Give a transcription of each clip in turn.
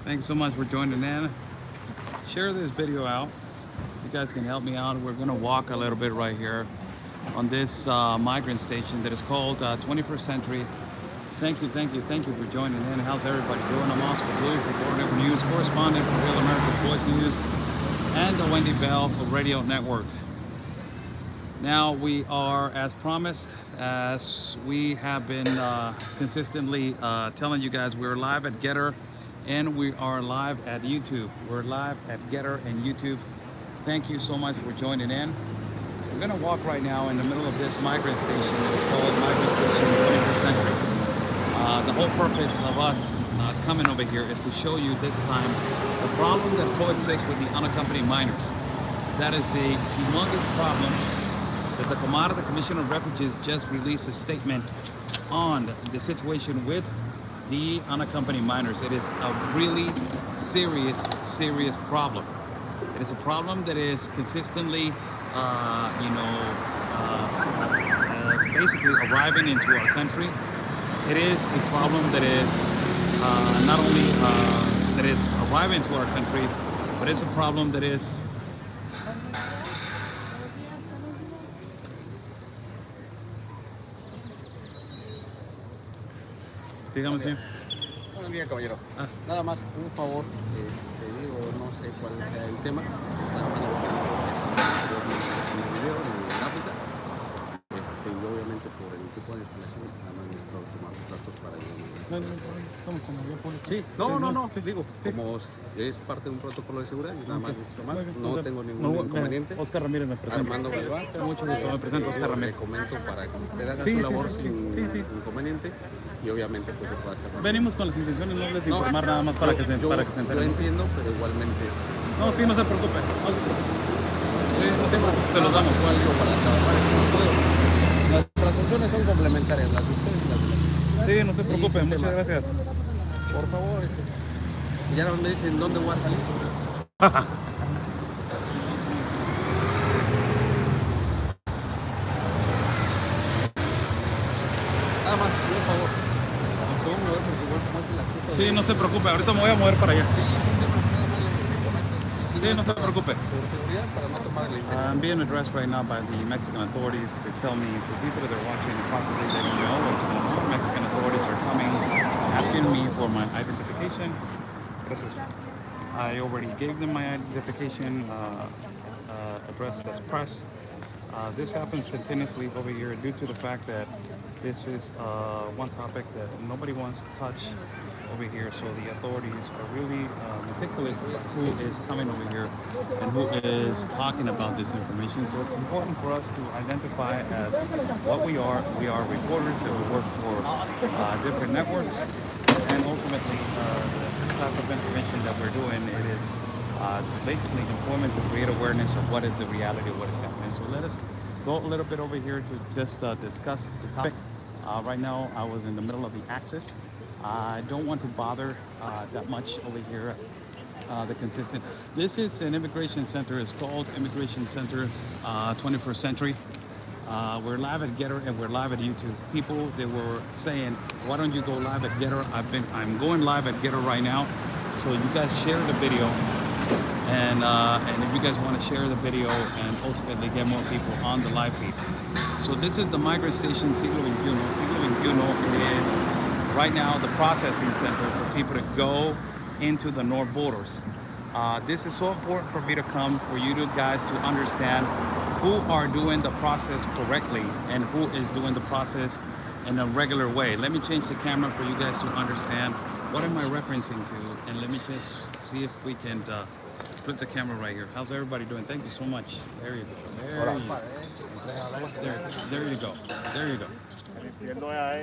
Thanks so much for joining in. Share this video out. You guys can help me out. We're gonna walk a little bit right here on this migrant station that is called 21st Century. Thank you for joining in. How's everybody doing? I'm Oscar Blue, reporter news correspondent for Real America's Voice News and the Wendy Bell Radio Network. Now we are, as promised, as we have been consistently telling you guys, we're live at Getter and we are live at YouTube. We're live at Getter and YouTube. Thank you so much for joining in. We're gonna walk right now in the middle of this migrant station that is called Migrant Station 21st Century. The whole purpose of us coming over here is to show you this time the problem that coexists with the unaccompanied minors. That is a humongous problem that the Commission on Refugees just released a statement on the situation with the unaccompanied minors. It is a really serious problem. It is a problem that is consistently, basically arriving into our country. It is a problem that is not only that is arriving into our country, but it's a problem that is Dígame, señor. Buenos días, caballero. Nada más, un favor, te digo, no sé cuál sea el tema. En el video, en África, y obviamente por el tipo de instalación, nada más necesito tomar los datos para ir. Sí, no, digo, como es parte de un protocolo de seguridad, nada más necesito tomar, no tengo ningún inconveniente. Oscar Ramírez me presenta. Armando Galván, Mucho gusto, me presento Oscar Ramírez. Le comento para que usted haga su labor sin inconveniente. Y obviamente pues se puede hacer. Venimos con las intenciones nobles de informar nada más para que se enteren. Yo entiendo, pero igualmente. No, sí, no se preocupe. Sí, no se preocupe, se los damos. Para trabajar. Nuestras funciones son complementarias, las de ustedes y las de las. Sí, no se preocupe, muchas gracias. Por favor. Y ya me dicen dónde voy a salir. Nada más, por favor. Sí, no se preocupe, ahorita me voy a mover para allá. Sí, no se preocupe. I'm being addressed right now by the Mexican authorities to tell me, for people that are watching, possibly they don't know what's going on. Mexican authorities are coming, asking me for my identification. I already gave them my identification, addressed as press. This happens continuously over here due to the fact that this is one topic that nobody wants to touch over here, so the authorities are really meticulous about who is coming over here and who is talking about this information. So it's important for us to identify as what we are. We are reporters that we work for different networks, and ultimately the type of information that we're doing, it is basically informant to create awareness of what is the reality of what is happening. So let us go a little bit over here to just discuss the topic. Right now I was in the middle of the axis. I don't want to bother that much over here. This is an immigration center. It's called Immigration Center 21st Century. We're live at Getter and we're live at YouTube. People, they were saying, why don't you go live at Getter? I'm going live at Getter right now. So you guys share the video. And if you guys want to share the video and ultimately get more people on the live feed. So this is the migrant station Siglo XXI. Siglo XXI is right now the processing center for people to go into the north borders. This is so important for me to come, for you guys to understand who are doing the process correctly and who is doing the process in a regular way. Let me change the camera for you guys to understand what am I referencing to, and let me just see if we can flip the camera right here. How's everybody doing? Thank you so much. There you go. There you go. There you go.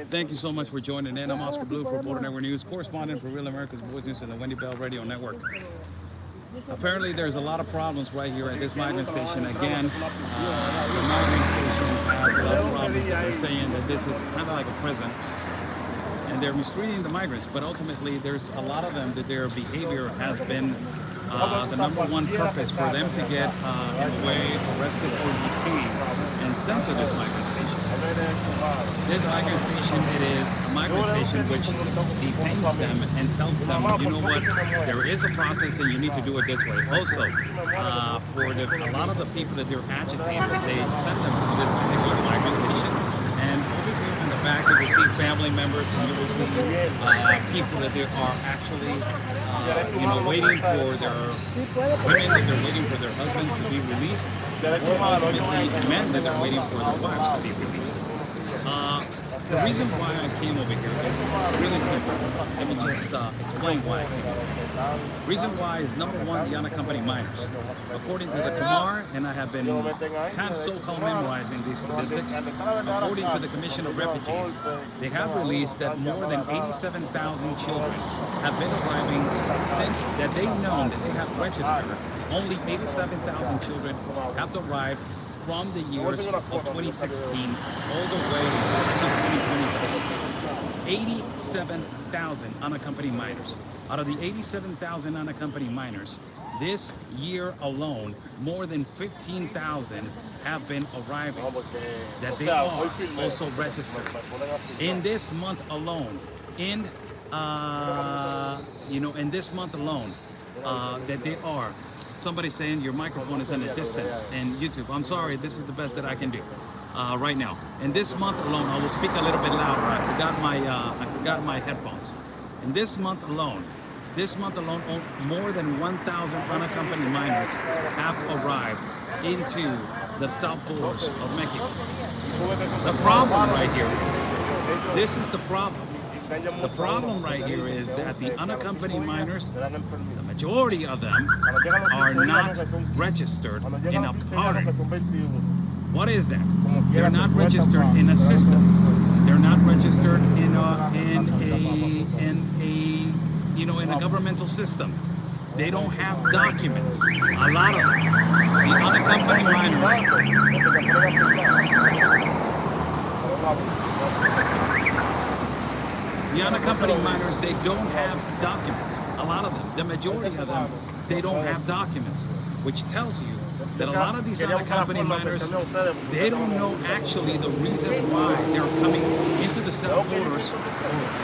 Thank you so much for joining in. I'm Oscar Blue for Reporter Network News, correspondent for Real America's Voice News and the Wendy Bell Radio Network. Apparently there's a lot of problems right here at this migrant station. Again, the migrant station has a lot of problems. They're saying that this is kind of like a prison. And they're mistreating the migrants, but ultimately there's a lot of them that their behavior has been the number one purpose for them to get, in a way, arrested or detained and sent to this migrant station. This migrant station, it is a migrant station information which detains them and tells them, you know what, there is a process and you need to do it this way. Also, for a lot of the people that they're agitators, they send them to this particular migrant station. And over here in the back, you will see family members, and you will see people that they are actually, waiting for their women, that they're waiting for their husbands to be released, or ultimately men that are waiting for their wives to be released. The reason why I came over here is really simple. Let me just explain why I came over here. Reason why is number one, the unaccompanied minors. According to the COMPARTE, and I have been kind of so-called memorizing these statistics, according to the Commission of Refugees, they have released that more than 87,000 children have been arriving since that they've known that they have registered. Only 87,000 children have arrived from the years of 2016 all the way to 2022. 87,000 unaccompanied minors. Out of the 87,000 unaccompanied minors, this year alone, more than 15,000 have been arriving that they are also registered. In this month alone, in this month alone, that they are. Somebody saying your microphone is in a distance, and YouTube, I'm sorry, this is the best that I can do right now. In this month alone, I will speak a little bit louder. I forgot my headphones. In this month alone, more than 1,000 unaccompanied minors have arrived into the south borders of Mexico. The problem right here is, this is the problem. The problem right here is that the unaccompanied minors, the majority of them, are not registered in a party. What is that? They're not registered in a system. They're not registered in a governmental system. They don't have documents. A lot of them. The unaccompanied minors. The unaccompanied minors, they don't have documents. A lot of them, the majority of them, they don't have documents, which tells you that a lot of these unaccompanied minors, they don't know actually the reason why they're coming into the south borders or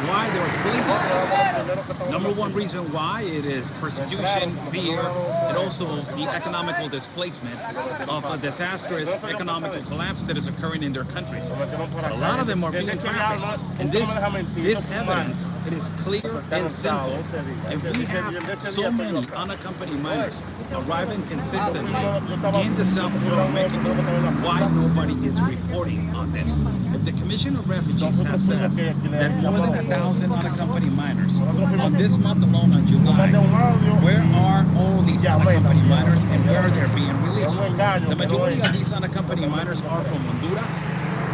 why they're fleeing. Number one reason why it is persecution, fear, and also the economical displacement of a disastrous economical collapse that is occurring in their countries. But a lot of them are being trafficked. And this evidence, it is clear and simple. If we have so many unaccompanied minors arriving consistently in the south border of Mexico, why nobody is reporting on this? If the Commission of Refugees has said that more than 1,000 unaccompanied minors on this month alone on July, where are all these unaccompanied minors and where are they being released? The majority of these unaccompanied minors are from Honduras,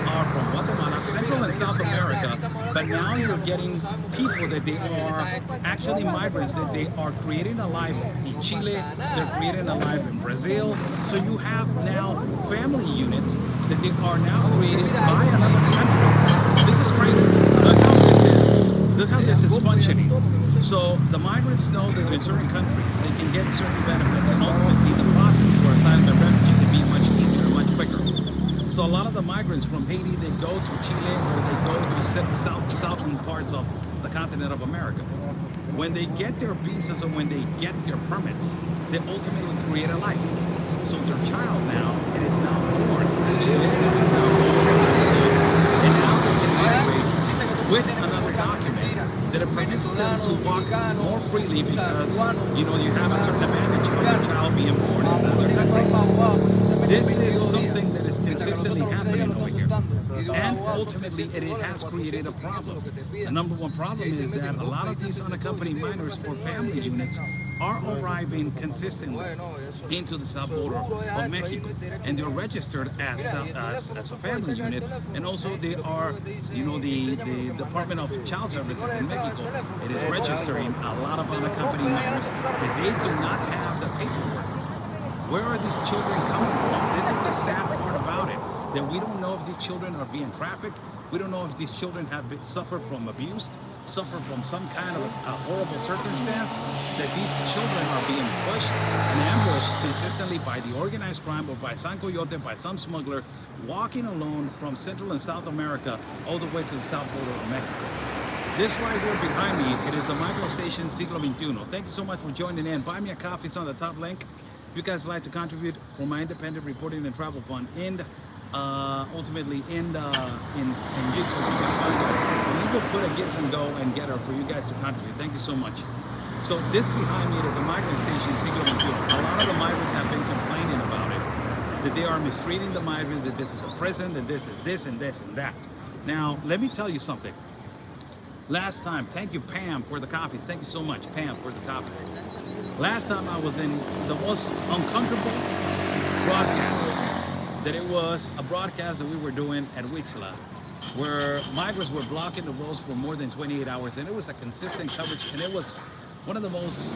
are from Guatemala, Central and South America, but now you're getting people that they are actually migrants, that they are creating a life in Chile, they're creating a life in Brazil. So you have now family units that they are now created by another country. This is crazy. Look how this is functioning. So the migrants know that in certain countries they can get certain benefits, and ultimately the process for asylum and refugee can be much easier and much quicker. So a lot of the migrants from Haiti, they go to Chile or they go to southern parts of the continent of America. When they get their visas or when they get their permits, they ultimately create a life. So their child now, it is now born in Chile, it is now born in Brazil, and now they can migrate with another document that it permits them to walk more freely because, you have a certain advantage of your child being born in another country. This is something that is consistently happening over here. And ultimately, it has created a problem. The number one problem is that a lot of these unaccompanied minors or family units are arriving consistently into the south border of Mexico. And they're registered as a family unit. And also they are, the Department of Child Services in Mexico, it is registering a lot of unaccompanied minors that they do not have the paperwork. Where are these children coming from? This is the sad part about it, that we don't know if these children are being trafficked. We don't know if these children have suffered from abuse, suffered from some kind of a horrible circumstance, that these children are being pushed and ambushed consistently by the organized crime or by San Coyote, by some smuggler, walking alone from Central and South America all the way to the south border of Mexico. This right here behind me, it is the Micro Station Siglo XXI. Thank you so much for joining in. Buy me a coffee, it's on the top link. If you guys would like to contribute for my independent reporting and travel fund, and ultimately in YouTube, you can find it. We will put a Gibbs and Go and Getter for you guys to contribute. Thank you so much. So this behind me is a migrant station, Siglo XXI. A lot of the migrants have been complaining about it, that they are mistreating the migrants, that this is a prison, that this is this and this and that. Now, let me tell you something. Last time, thank you, Pam, for the coffees. Thank you so much, Pam, for the coffees. Last time I was in the most uncomfortable broadcast, that it was a broadcast that we were doing at Wixla, where migrants were blocking the roads for more than 28 hours, and it was a consistent coverage, and it was one of the most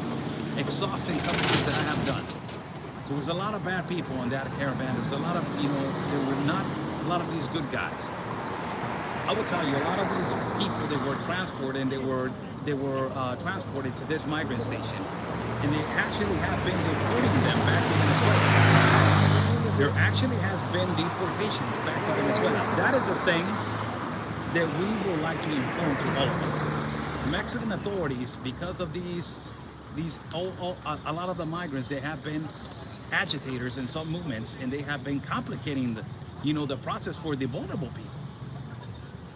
exhausting coverages that I have done. So there was a lot of bad people in that caravan. There was a lot of, there were not a lot of these good guys. I will tell you, a lot of these people that were transported, and they were transported to this migrant station, and they actually have been deporting them back to Venezuela. There actually has been deportations back to Venezuela. That is a thing that we would like to inform to all of them. Mexican authorities, because of a lot of the migrants, they have been agitators in some movements, and they have been complicating the process for the vulnerable people.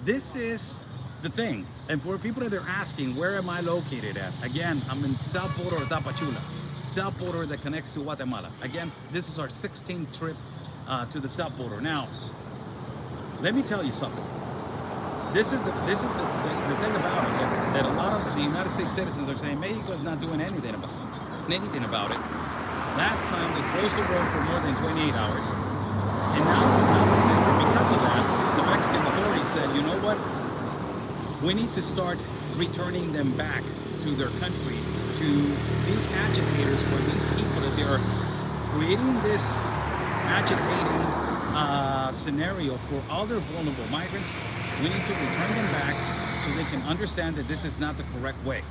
This is the thing, and for people that are asking, where am I located at? Again, I'm in south border of Tapachula, south border that connects to Guatemala. Again, this is our 16th trip to the south border. Now, let me tell you something. This is the thing about it, that a lot of the United States citizens are saying Mexico is not doing anything about it. Last time they closed the road for more than 28 hours, and now because of that, the Mexican authorities said, you know what? We need to start returning them back to their country, to these agitators, or these people that they are creating this agitating scenario for other vulnerable migrants. We need to return them back so they can understand that this is not the correct way.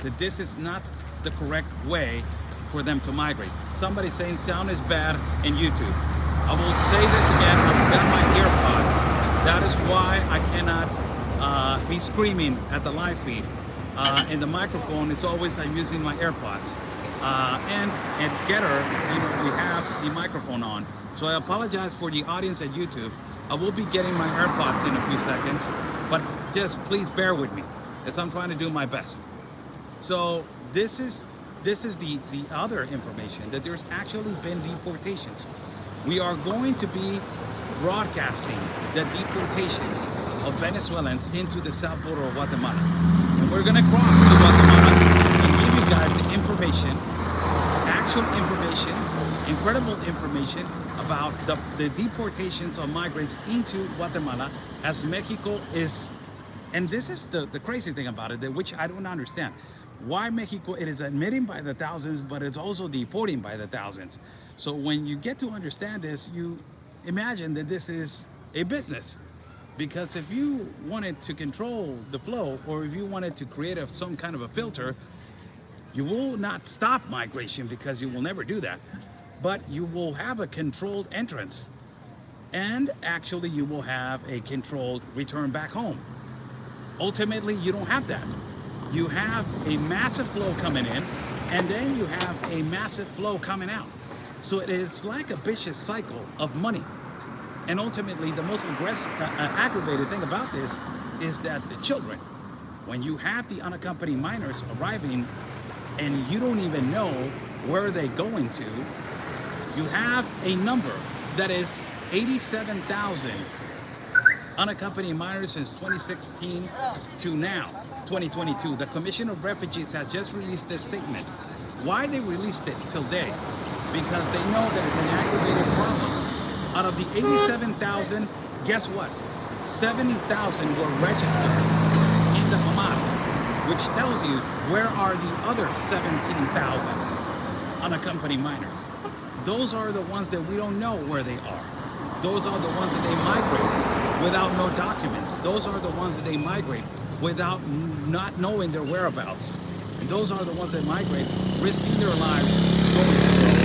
That this is not the correct way for them to migrate. Somebody saying sound is bad in YouTube. I will say this again, I've got my earpods. That is why I cannot be screaming at the live feed. And the microphone is always, I'm using my AirPods. And at Getter, we have the microphone on. So I apologize for the audience at YouTube. I will be getting my AirPods in a few seconds, but just please bear with me as I'm trying to do my best. So this is the other information, that there's actually been deportations. We are going to be broadcasting the deportations of Venezuelans into the south border of Guatemala. And we're gonna cross to Guatemala and give you guys the information, actual information, incredible information about the deportations of migrants into Guatemala, as Mexico is, and this is the crazy thing about it, which I don't understand. Why Mexico, it is admitting by the thousands, but it's also deporting by the thousands. So when you get to understand this, you imagine that this is a business. Because if you wanted to control the flow, or if you wanted to create some kind of a filter, you will not stop migration, because you will never do that. But you will have a controlled entrance. And actually you will have a controlled return back home. Ultimately, you don't have that. You have a massive flow coming in, and then you have a massive flow coming out. So it's like a vicious cycle of money. And ultimately, the most aggravated thing about this is that the children, when you have the unaccompanied minors arriving and you don't even know where they're going to, you have a number that is 87,000 unaccompanied minors since 2016 to now, 2022. The Commission of Refugees has just released this statement. Why they released it till today? Because they know that it's an aggravated problem. Out of the 87,000, guess what? 70,000 were registered in the Hamad, which tells you where are the other 17,000 unaccompanied minors. Those are the ones that we don't know where they are. Those are the ones that they migrate without no documents. Those are the ones that they migrate without not knowing their whereabouts. And those are the ones that migrate, risking their lives going to the road.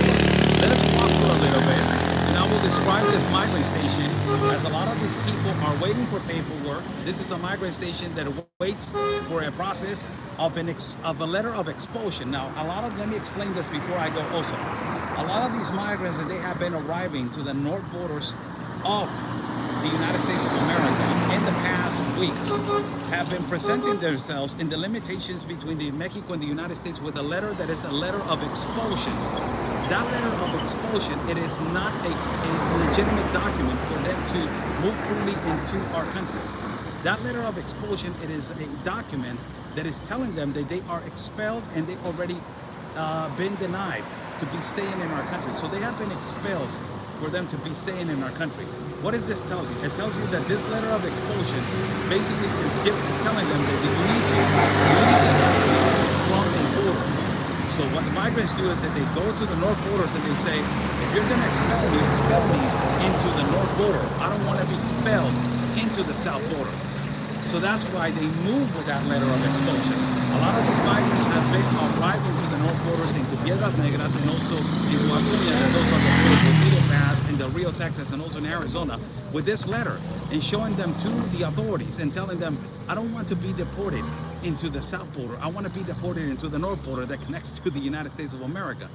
Let us walk for a little bit, and I I will describe this migrant station as a lot of these people are waiting for paperwork. This is a migrant station that waits for a process of a letter of expulsion. Now, let me explain this before I go also. A lot of these migrants that they have been arriving to the north borders of the United States of America in the past weeks have been presenting themselves in the limitations between Mexico and the United States with a letter that is a letter of expulsion. That letter of expulsion, it is not a legitimate document for them to move freely into our country. That letter of expulsion, it is a document that is telling them that they are expelled and they already been denied to be staying in our country. So they have been expelled for them to be staying in our country. What does this tell you? It tells you that this letter of expulsion basically is telling them that you need to from a border. So what the migrants do is that they go to the north borders and they say, if you're going to expel me into the north border. I don't want to be expelled into the south border. So that's why they move with that letter of expulsion. A lot of these migrants have been arriving to the north borders into Piedras Negras and also in Apoya, and those are the borders with Rio Pass in Del Rio, Texas, and also in Arizona, with this letter and showing them to the authorities and telling them, I don't want to be deported into the south border. I want to be deported into the north border that connects to the United States of America.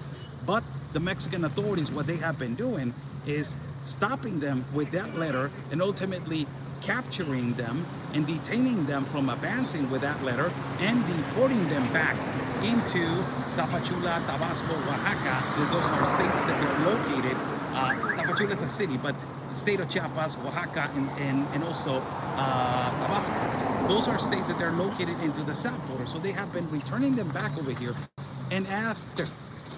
But the Mexican authorities, what they have been doing is stopping them with that letter and ultimately capturing them and detaining them from advancing with that letter and deporting them back into Tapachula, Tabasco, Oaxaca. Those are states that they're located. Tapachula is a city, but the state of Chiapas, Oaxaca, and also Tabasco. Those are states that they're located into the south border. So they have been returning them back over here. And after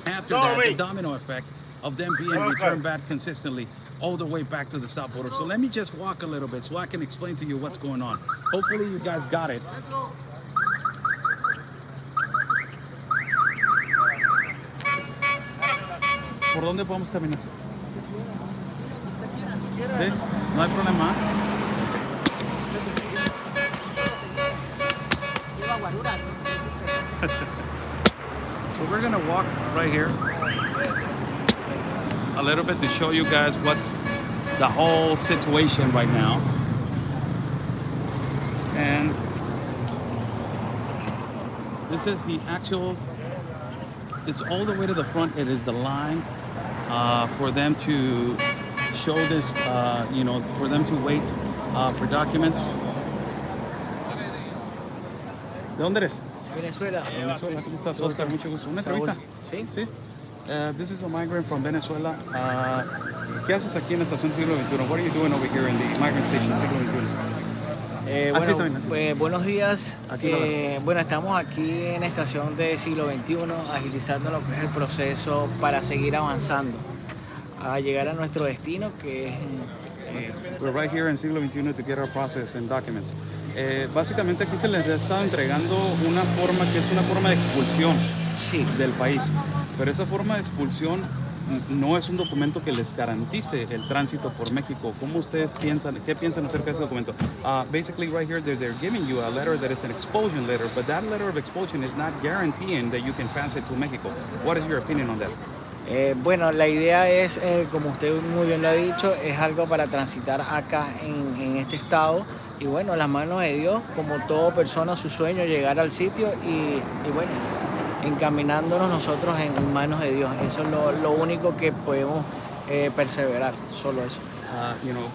that, the domino effect of them being returned back consistently all the way back to the south border. So let me just walk a little bit so I can explain to you what's going on. Hopefully you guys got it. ¿Por dónde podemos caminar? Sí, no hay problema. So we're gonna walk right here a little bit to show you guys what's the whole situation right now. And this is the actual, it's all the way to the front. It is the line for them to show this, for them to wait for documents. ¿De dónde eres? Venezuela. Venezuela. ¿Cómo estás, Oscar? Mucho gusto. ¿Una entrevista? Sí. Sí. This is a migrant from Venezuela. ¿Qué haces aquí en la estación Siglo XXI? What are you doing over here in the migrant station Siglo XXI? Buenos días. Aquí Bueno, estamos aquí en la estación de Siglo XXI, agilizando lo que es el proceso para seguir avanzando a llegar a nuestro destino, que es... We're right here in Siglo XXI to get our process and documents. Básicamente aquí se les está entregando una forma que es una forma de expulsión del país. Pero esa forma de expulsión no es un documento que les garantice el tránsito por México. ¿Cómo ustedes piensan, qué piensan acerca de ese documento? Basically right here they're giving you a letter that is an expulsion letter, but that letter of expulsion is not guaranteeing that you can transit to Mexico. What is your opinion on that? Bueno, la idea es, como usted muy bien lo ha dicho, es algo para transitar acá en este estado. Y bueno, en las manos de Dios, como toda persona, su sueño, llegar al sitio y bueno, encaminándonos nosotros en manos de Dios. Eso es lo único que podemos perseverar, solo eso.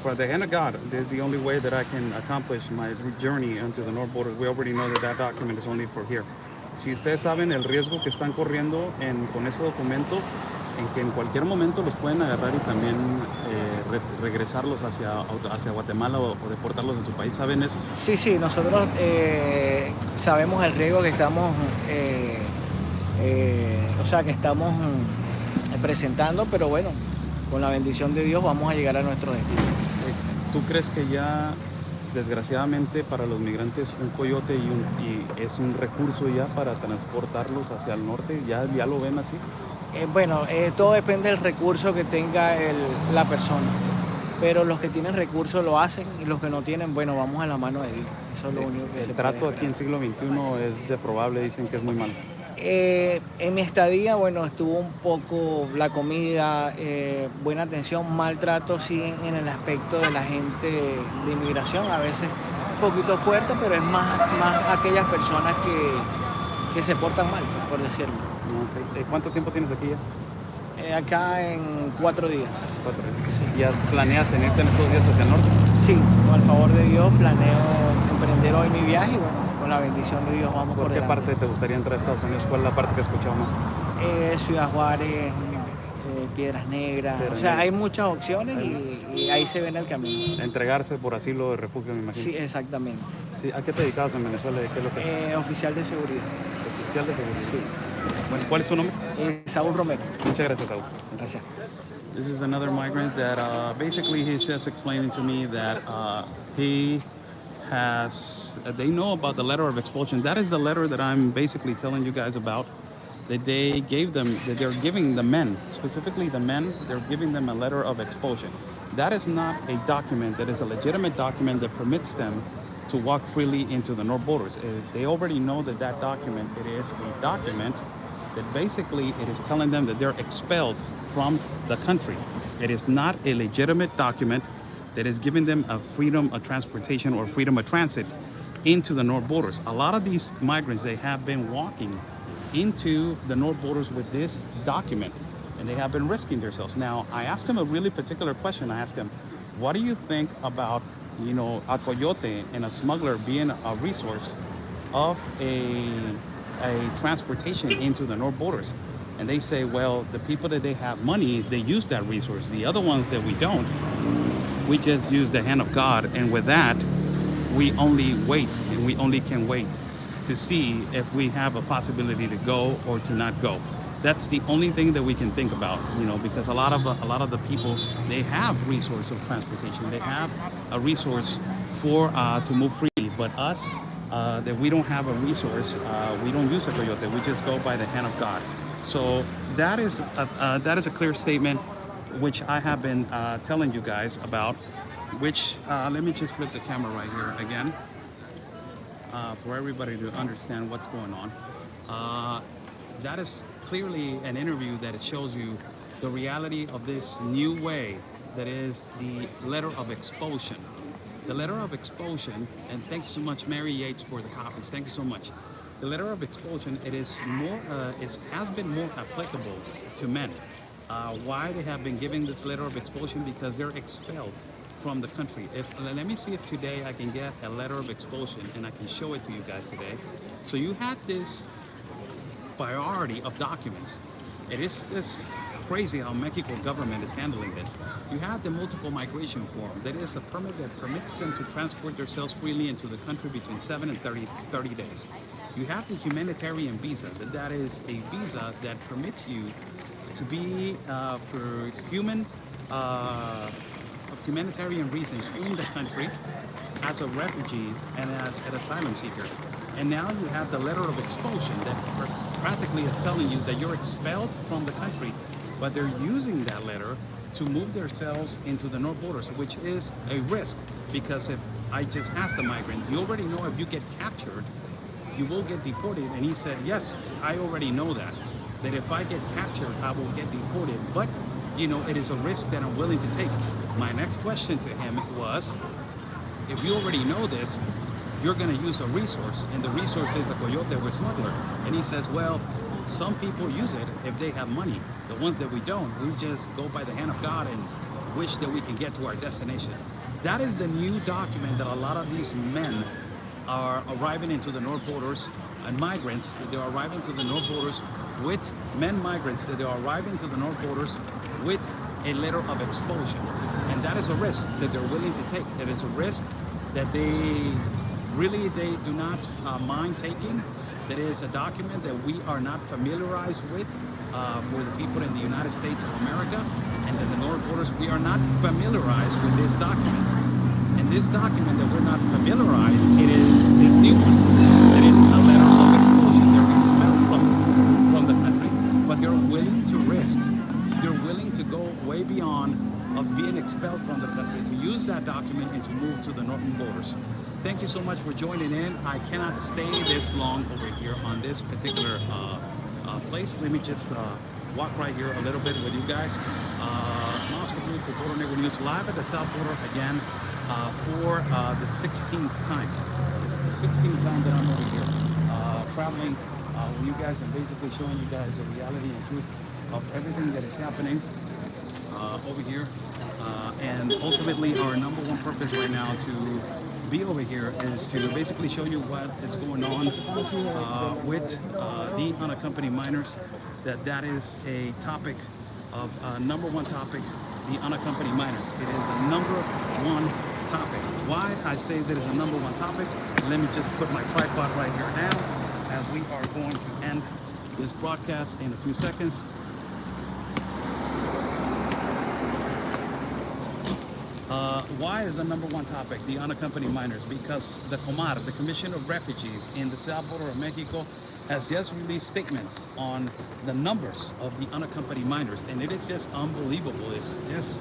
For the hand of God, this is the only way that I can accomplish my journey into the north border. We already know that document is only for here. Si ustedes saben el riesgo que están corriendo con ese documento, en que en cualquier momento los pueden agarrar y también regresarlos hacia Guatemala o deportarlos de su país, ¿saben eso? Sí, nosotros sabemos el riesgo que estamos, que estamos presentando, pero bueno, con la bendición de Dios vamos a llegar a nuestro destino. ¿Tú crees que ya, desgraciadamente para los migrantes, un coyote y es un recurso ya para transportarlos hacia el norte? ¿Ya lo ven así? Todo depende del recurso que tenga la persona, pero los que tienen recursos lo hacen y los que no tienen, bueno, vamos a la mano de Dios. Eso es lo único que se puede El trato esperar. aquí en Siglo XXI es deplorable, dicen que es muy malo. En mi estadía, bueno, estuvo un poco la comida, buena atención, maltrato sí en el aspecto de la gente de inmigración, a veces un poquito fuerte, pero es más aquellas personas que se portan mal, por decirlo. Okay. ¿Cuánto tiempo tienes aquí ya? Acá en 4 días. 4 días. Sí. ¿Ya planeas en irte en estos días hacia el norte? Sí, con el favor de Dios planeo emprender hoy mi viaje y bueno, con la bendición de Dios vamos ¿Por qué delante. parte te gustaría entrar a Estados Unidos? ¿Cuál es la parte que has escuchado más? Ciudad Juárez, Piedras Negras, Piedras o sea, Negras. hay muchas opciones y ahí se ve en el camino. Entregarse por asilo de refugio, me imagino. Sí, exactamente. Sí, ¿a qué te dedicabas en Venezuela? ¿De qué es lo que haces? Oficial de seguridad. Oficial de seguridad. Sí. Bueno, ¿cuál es tu nombre? Saúl Romero. Muchas gracias, Saúl. Gracias. This is another migrant that basically he's just explaining to me that he has, they know about the letter of expulsion. That is the letter that I'm basically telling you guys about, that they gave them, that they're giving the men, specifically the men, they're giving them a letter of expulsion. That is not a document that is a legitimate document that permits them to walk freely into the north borders. They already know that that document, it is a document that basically it is telling them that they're expelled from the country. It is not a legitimate document that is giving them a freedom of transportation or freedom of transit into the north borders. A lot of these migrants, they have been walking into the north borders with this document and they have been risking themselves. Now, I asked him a really particular question. I asked him, what do you think about, you know, a coyote and a smuggler being a resource of a transportation into the north borders? And they say, well, the people that they have money, they use that resource. The other ones that we don't, we just use the hand of God. And with that, we only wait, and we only can wait to see if we have a possibility to go or to not go. That's the only thing that we can think about, you know, because a lot of the people, they have resource of transportation. They have a resource for to move freely. But us, that we don't have a resource, we don't use a coyote. We just go by the hand of God. So that is a clear statement, which I have been telling you guys about. Which let me just flip the camera right here again for everybody to understand what's going on. That is clearly an interview that it shows you the reality of this new way that is the letter of expulsion. The letter of expulsion, and thanks so much, Mary Yates, for the copies. Thank you so much. The letter of expulsion, it is more, it has been more applicable to men. Why they have been giving this letter of expulsion? Because they're expelled from the country. Let me see if today I can get a letter of expulsion and I can show it to you guys today. So you had this priority of documents. It is just crazy how Mexico government is handling this. You have the multiple migration form. That is a permit that permits them to transport themselves freely into the country between 7 and 30 days. You have the humanitarian visa. That is a visa that permits you to be for humanitarian reasons in the country as a refugee and as an asylum seeker. And now you have the letter of expulsion that practically is telling you that you're expelled from the country, but they're using that letter to move themselves into the north borders, which is a risk, because if I just asked the migrant, you already know if you get captured, you will get deported. And he said, yes, I already know that if I get captured, I will get deported. But, you know, it is a risk that I'm willing to take. My next question to him was, if you already know this, you're going to use a resource, and the resource is a coyote or a smuggler. And he says, well, some people use it if they have money. The ones that we don't, we just go by the hand of God and wish that we can get to our destination. That is the new document that a lot of these men are arriving into the north borders, and migrants, that they're arriving to the north borders with men migrants, that they're arriving to the north borders with a letter of expulsion. And that is a risk that they're willing to take. That is a risk that they do not mind taking. That is a document that we are not familiarized with for the people in the United States of America and in the north borders. We are not familiarized with this document. And this document that we're not familiarized, it is this new one. It is a letter of expulsion. They're expelled from the country, but they're willing to risk. They're willing to go way beyond of being expelled from the country to use that document and to move to the northern borders. Thank you so much for joining in. I cannot stay this long over here. here on this particular place. Let me just walk right here a little bit with you guys. Moscow Blue for Border Neighbor News, live at the south border again for the 16th time. It's the 16th time that I'm over here traveling with you guys and basically showing you guys the reality and truth of everything that is happening over here. And ultimately our number one purpose right now to be over here is to basically show you what is going on with the unaccompanied minors. That is a topic of number one topic, the unaccompanied minors. It is the number one topic. Why I say that is a number one topic, let me just put my tripod right here now as we are going to end this broadcast in a few seconds. Why is the number one topic the unaccompanied minors? Because the COMAR, the Commission of Refugees in the south border of Mexico, has just released statements on the numbers of the unaccompanied minors, and it is just unbelievable. It's just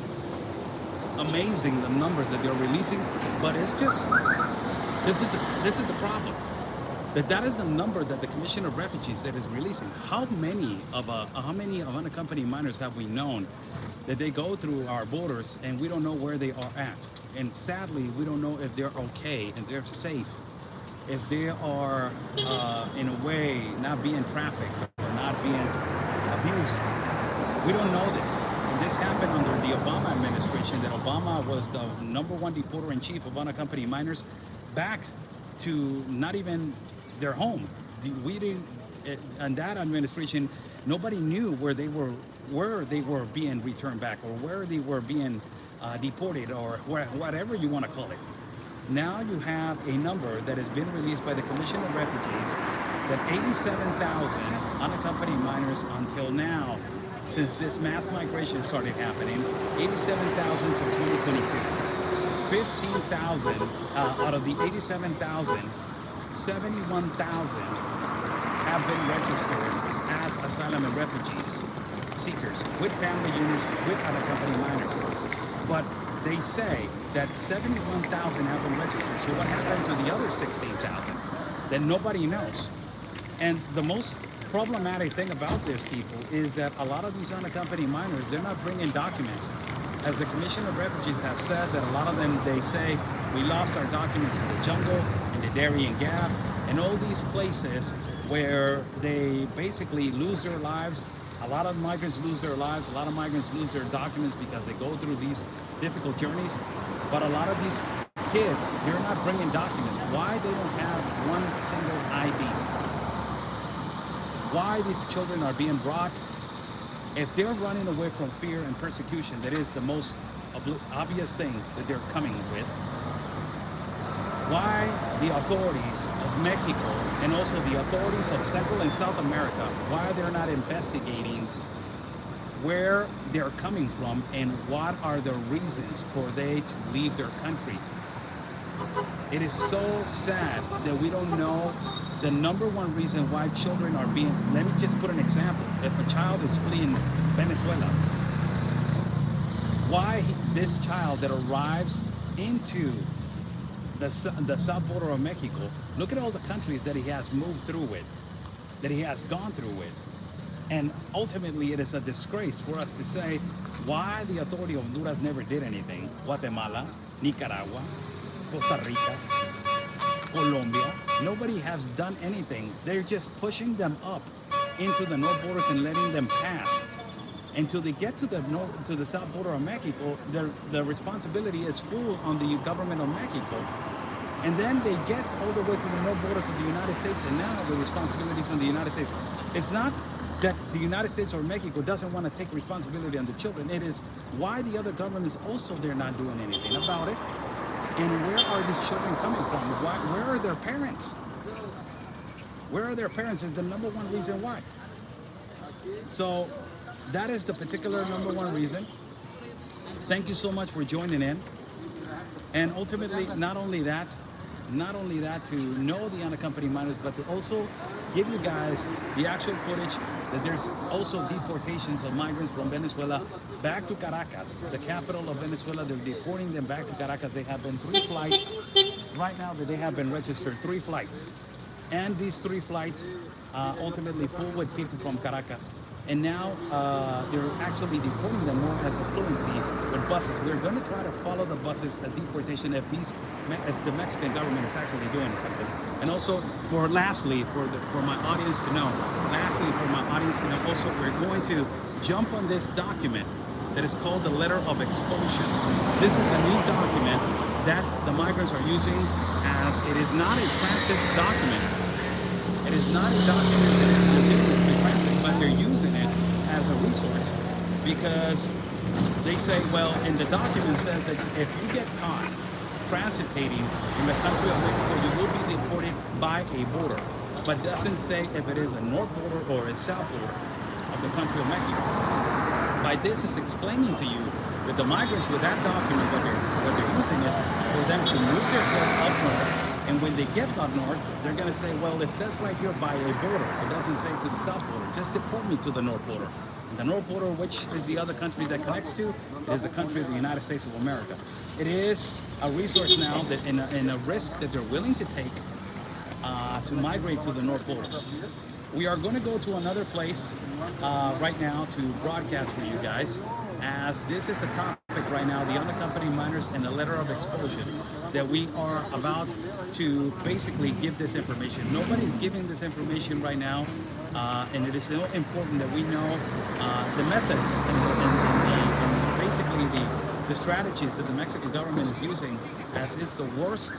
amazing the numbers that they're releasing. But it's just this is the problem. That is the number that the Commission of Refugees that is releasing. How many of unaccompanied minors have we known that they go through our borders and we don't know where they are at? And sadly, we don't know if they're okay and they're safe, if they are in a way not being trafficked or not being abused. We don't know this. And this happened under the Obama administration, that Obama was the number one deporter in chief of unaccompanied minors back to not even their home. We didn't, in that administration, nobody knew where they were being returned back, or where they were being deported, or whatever you want to call it. Now you have a number that has been released by the Commission of Refugees that 87,000 unaccompanied minors until now, since this mass migration started happening, 87,000 to 2022. 15,000 out of the 87,000, 71,000 have been registered as asylum and refugees seekers with family units with unaccompanied minors. But they say that 71,000 have been registered. So what happened to the other 16,000 that nobody knows? And the most problematic thing about this, people, is that a lot of these unaccompanied minors, they're not bringing documents. As the Commission of Refugees have said, that a lot of them, they say, we lost our documents in the jungle, in the Darien Gap, and all these places where they basically lose their lives. A lot of migrants lose their lives. A lot of migrants lose their documents because they go through these difficult journeys. But a lot of these kids, they're not bringing documents. Why they don't have one single ID? Why these children are being brought? If they're running away from fear and persecution, that is the most obvious thing that they're coming with. Why the authorities of Mexico and also the authorities of Central and South America, why they're not investigating where they're coming from and what are the reasons for they to leave their country? It is so sad that we don't know the number one reason why children are being, let me just put an example. If a child is fleeing Venezuela, why this child that arrives into the south border of Mexico, look at all the countries that he has moved through with, that he has gone through with. And ultimately, it is a disgrace for us to say why the authority of Honduras never did anything. Guatemala, Nicaragua, Costa Rica, Colombia, nobody has done anything. They're just pushing them up into the north borders and letting them pass. Until they get to the south border of Mexico, the responsibility is full on the government of Mexico. And then they get all the way to the north borders of the United States, and now the responsibility is on the United States. It's not that the United States or Mexico doesn't want to take responsibility on the children. It is why the other governments also, they're not doing anything about it. And where are these children coming from? Where are their parents? Where are their parents is the number one reason why. So that is the particular number one reason. Thank you so much for joining in. And ultimately, not only that to know the unaccompanied minors, but to also give you guys the actual footage that there's also deportations of migrants from Venezuela back to Caracas, the capital of Venezuela. They're deporting them back to Caracas. They have been 3 flights right now that they have been registered, 3 flights. and these 3 flights ultimately full with people from Caracas. And now they're actually deporting them more as a fluency with buses. We're going to try to follow the buses, the deportation, if the Mexican government is actually doing something. And also, for my audience to know, also we're going to jump on this document that is called the letter of expulsion. This is a new document that the migrants are using, as it is not a transit document. It is not a document that is legitimate to transit, but they're using it as a resource because they say, well, in the document says that if you get caught transitating in the country of Mexico, you will be deported by a border, but doesn't say if it is a north border or a south border of the country of Mexico. By this is explaining to you that the migrants with that document, what they're using is for them to move themselves up north. And when they get up north, they're going to say, well, it says right here by a border. It doesn't say to the south border. Just deport me to the north border. And the north border, which is the other country that connects to, is the country of the United States of America. It is a resource now that in a risk that they're willing to take to migrate to the north borders. We are going to go to another place right now to broadcast for you guys, as this is a topic right now, the unaccompanied minors and the letter of expulsion, that we are about to basically give this information. Nobody's giving this information right now, and it is so important that we know the methods and basically the strategies that the Mexican government is using, as it's the worst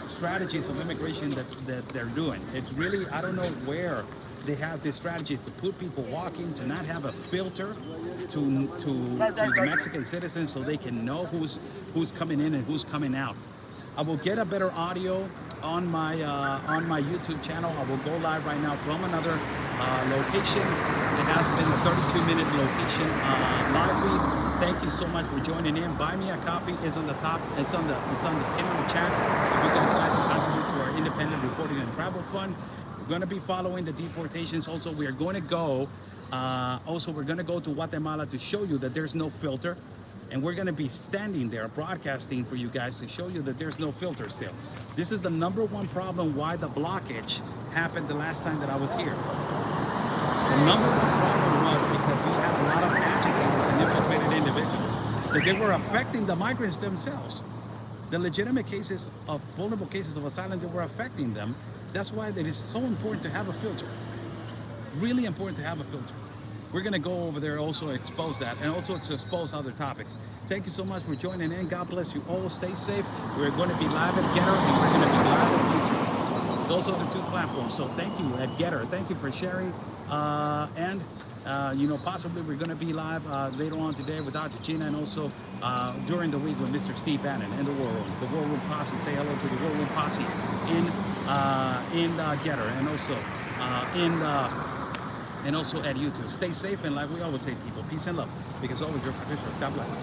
strategies of immigration that they're doing. It's really, I don't know where they have these strategies to put people walking, to not have a filter to the Mexican citizens so they can know who's coming in and who's coming out. I will get a better audio on my YouTube channel. I will go live right now from another location. It has been a 32-minute location live feed. Thank you so much for joining in. Buy me a coffee is on the top. It's on the pin on the chat. If you guys like to contribute to our independent reporting and travel fund, we're going to be following the deportations. Also, we are going to go. We're going to go to Guatemala to show you that there's no filter. And we're going to be standing there broadcasting for you guys to show you that there's no filter still. This is the #1 problem why the blockage happened the last time that I was here. The #1 problem was because we had a lot of agitators and infiltrated individuals, that they were affecting the migrants themselves. The legitimate cases of vulnerable cases of asylum, they were affecting them. That's why it is so important to have a filter. Really important to have a filter. We're going to go over there also expose that, and also to expose other topics. Thank you so much for joining in. God bless you all. Stay safe. We're going to be live at Getter, and we're going to be live at YouTube. Those are the 2 platforms. So thank you at Getter. Thank you for sharing. Possibly we're going to be live later on today with Dr. Gina, and also during the week with Mr. Steve Bannon in the War Room. The War Room Posse. Say hello to the War Room Posse in Getter, and also and also at YouTube. Stay safe, and like we always say, people, peace and love, because always your producers. God bless.